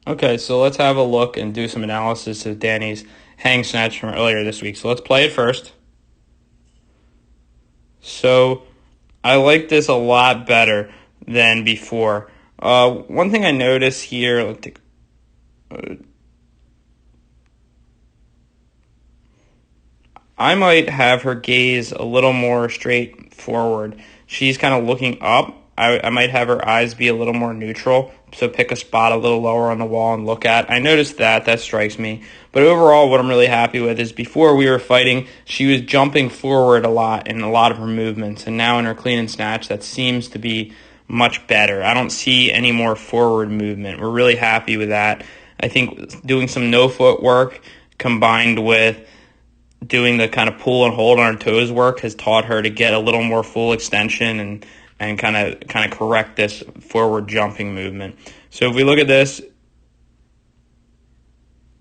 Okay, so let's have a look and do some analysis of Danny's hang snatch from earlier this week. So let's play it first. So I like this a lot better than before. One thing I notice here, I might have her gaze a little more straight forward. She's kind of looking up. I might have her eyes be a little more neutral, so pick a spot a little lower on the wall and look at. I noticed that strikes me. But overall, what I'm really happy with is before we were fighting, she was jumping forward a lot in a lot of her movements, and now in her clean and snatch, that seems to be much better. I don't see any more forward movement. We're really happy with that. I think doing some no foot work combined with doing the kind of pull and hold on her toes work has taught her to get a little more full extension and kind of correct this forward jumping movement. So if we look at this,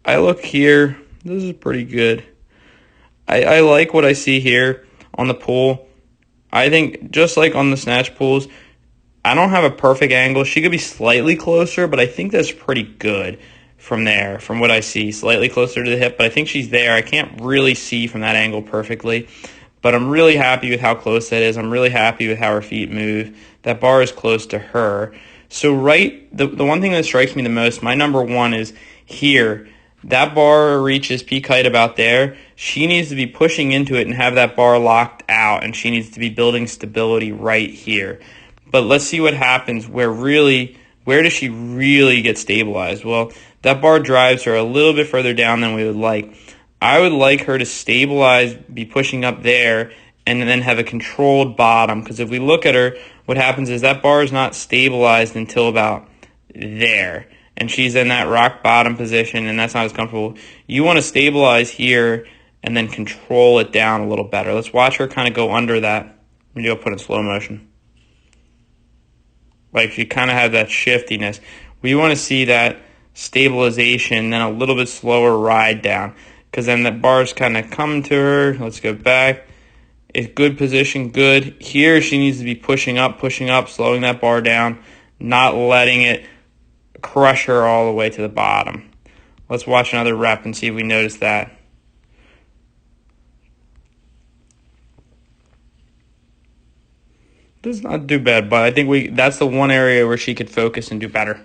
I look here, this is pretty good. I like what I see here on the pull. I think just like on the snatch pulls, I don't have a perfect angle. She could be slightly closer, but I think that's pretty good from there, from what I see. Slightly closer to the hip, but I think she's there. I can't really see from that angle perfectly, but I'm really happy with how close that is. I'm really happy with how her feet move. That bar is close to her. So the one thing that strikes me the most, my number one is here. That bar reaches peak height about there. She needs to be pushing into it and have that bar locked out, and she needs to be building stability right here. But let's see what happens where does she really get stabilized? Well, that bar drives her a little bit further down than we would like. I would like her to stabilize, be pushing up there, and then have a controlled bottom. Because if we look at her, what happens is that bar is not stabilized until about there. And she's in that rock bottom position, and that's not as comfortable. You want to stabilize here and then control it down a little better. Let's watch her kind of go under that. Maybe I'll put it in slow motion. Like you kind of have that shiftiness. We want to see that stabilization, then a little bit slower ride down, because then the bars kind of come to her. Let's go back. It's good position, good. Here she needs to be pushing up, slowing that bar down, not letting it crush her all the way to the bottom. Let's watch another rep and see if we notice that. Does not do bad, but I think that's the one area where she could focus and do better.